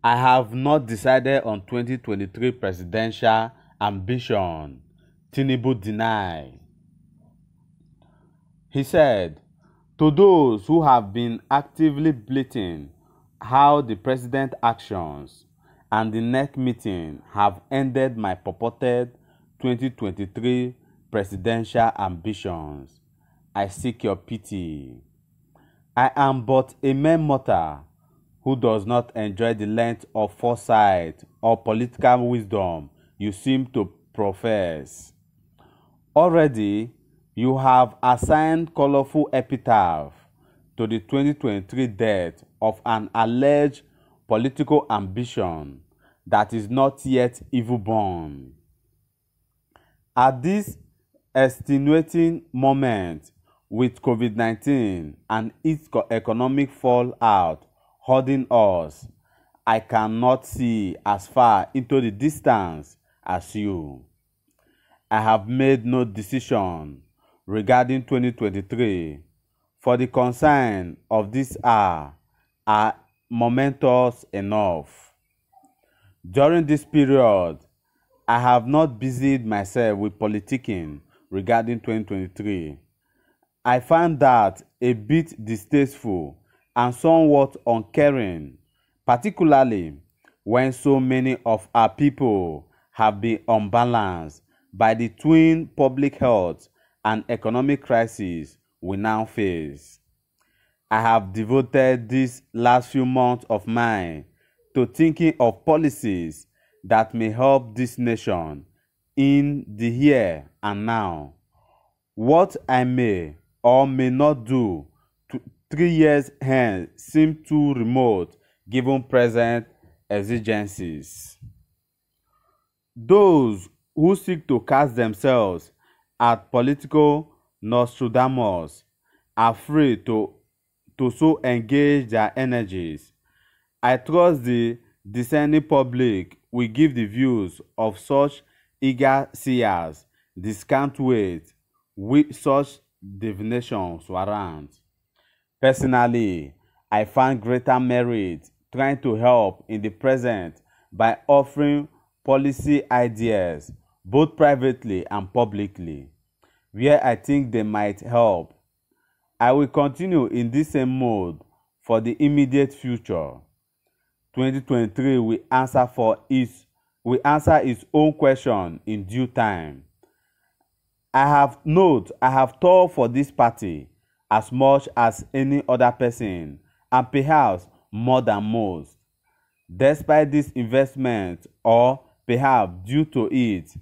I have not decided on 2023 presidential ambition, Tinubu denied. He said, to those who have been actively bleating how the president's actions and the NEC meeting have ended my purported 2023 presidential ambitions, I seek your pity. I am but a mere mortal who does not enjoy the length of foresight or political wisdom you seem to profess. Already, you have assigned colorful epitaph to the 2023 death of an alleged political ambition that is not yet even born. At this extenuating moment, with COVID-19 and its economic fallout holding us, I cannot see as far into the distance as you. I have made no decision regarding 2023, for the concern of this hour are momentous enough. During this period, I have not busied myself with politicking regarding 2023. I find that a bit distasteful and somewhat uncaring, particularly when so many of our people have been unbalanced by the twin public health and economic crises we now face. I have devoted these last few months of mine to thinking of policies that may help this nation in the here and now. What I may or may not do 3 years hence seem too remote given present exigencies. Those who seek to cast themselves at political Nostradamus are free to so engage their energies. I trust the discerning public will give the views of such eager seers the scant weight which such divinations warrant. Personally, I find greater merit trying to help in the present by offering policy ideas both privately and publicly, where I think they might help. I will continue in this same mode for the immediate future. 2023 will answer its own question in due time. I have toiled for this party as much as any other person, and perhaps more than most. Despite this investment, or perhaps due to it,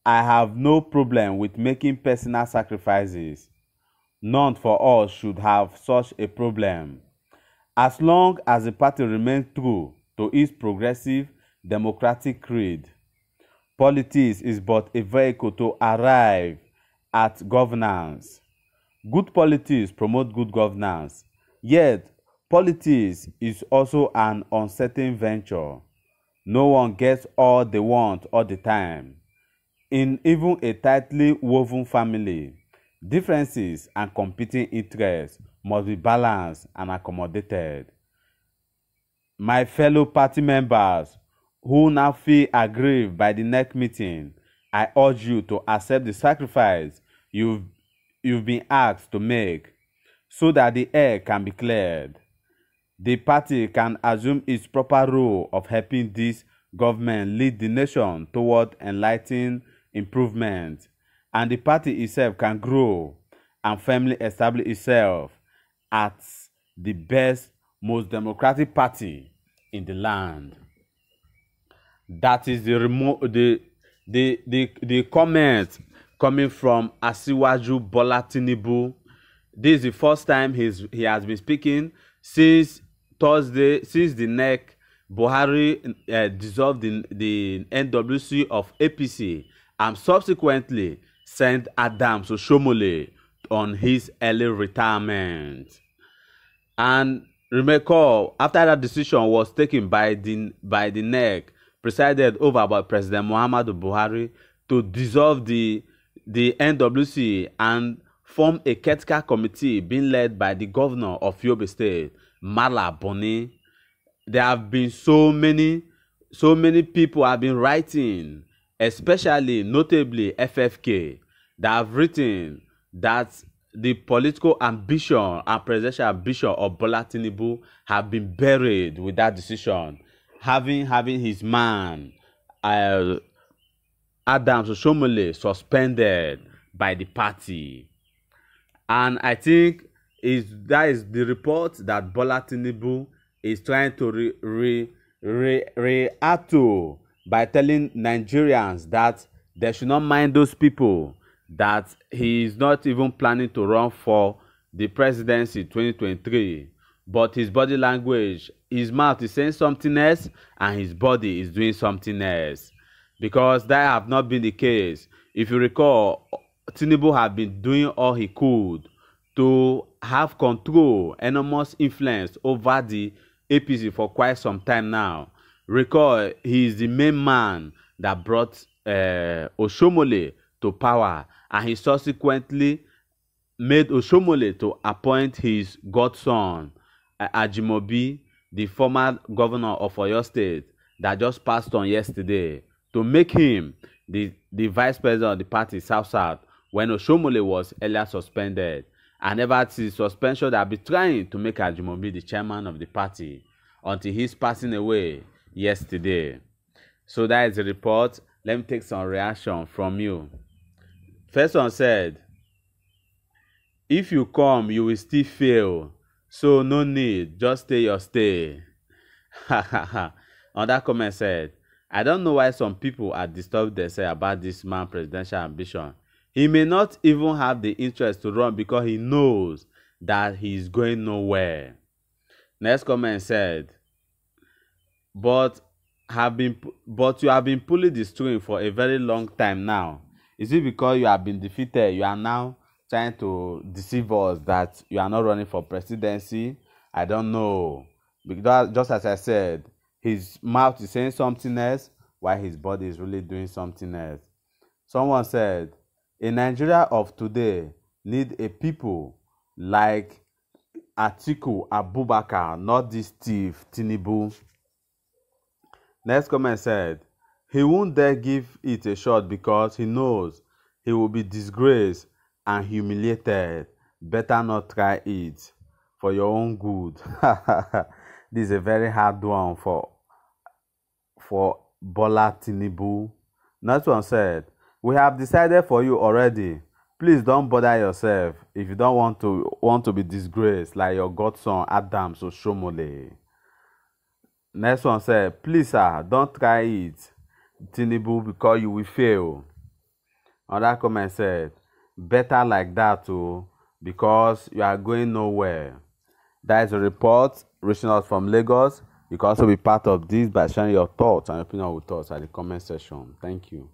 I have no problem with making personal sacrifices. None for us should have such a problem. As long as the party remains true to its progressive democratic creed, politics is but a vehicle to arrive at governance. Good politics promote good governance, yet politics is also an uncertain venture. No one gets all they want all the time. In even a tightly woven family, differences and competing interests must be balanced and accommodated. My fellow party members who now feel aggrieved by the NEC meeting, I urge you to accept the sacrifice you've been asked to make so that the air can be cleared. The party can assume its proper role of helping this government lead the nation toward enlightened improvement, and the party itself can grow and firmly establish itself as the best, most democratic party in the land. That is the comment coming from Asiwaju Bola Tinubu. This is the first time he has been speaking since Thursday, since the NEC Buhari dissolved the NWC of APC and subsequently sent Adams Oshomole on his early retirement. And recall, after that decision was taken by the NEC, presided over by President Muhammadu Buhari, to dissolve the NWC and form a caretaker committee being led by the governor of Yobe State, Mala Boni. there have been so many people have been writing, especially notably FFK, that have written that the political ambition and presidential ambition of Bola Tinubu have been buried with that decision, having his man Adams Oshiomhole suspended by the party. And I think that is the report that Bola Tinubu is trying to react to by telling Nigerians that they should not mind those people, that he is not even planning to run for the presidency 2023. But his body language, his mouth is saying something else and his body is doing something else. Because that have not been the case. If you recall, Tinubu have been doing all he could to have control, enormous influence over the APC for quite some time now. Recall, he is the main man that brought Oshiomhole to power, and he subsequently made Oshiomhole to appoint his godson, Ajimobi, the former governor of Oyo State, that just passed on yesterday, to make him the vice president of the party South-South when Oshiomhole was earlier suspended. And ever since suspension, they have been trying to make Ajimobi the chairman of the party until he's passing away yesterday. So that is the report. Let me take some reaction from you. First one said, if you come, you will still fail. So no need, just stay your stay. Another comment said, I don't know why some people are disturbed themselves about this man's presidential ambition. He may not even have the interest to run because he knows that he is going nowhere. Next comment said, but you have been pulling the string for a very long time now. Is it because you have been defeated, you are now trying to deceive us that you are not running for presidency? I don't know. Because just as I said, his mouth is saying something else while his body is really doing something else. Someone said, a Nigeria of today need a people like Atiku Abubakar, not this thief Tinubu. Next comment said, he won't dare give it a shot because he knows he will be disgraced and humiliated. Better not try it for your own good. This is a very hard one for Bola Tinubu. Next one said, we have decided for you already. Please don't bother yourself if you don't want to be disgraced like your godson Adams Oshiomhole. Next one said, please sir, don't try it, Tinubu, because you will fail. Another comment said, better like that too, because you are going nowhere. That is a report reaching us from Lagos. You can also be part of this by sharing your thoughts and opinion with us at the comment section. Thank you.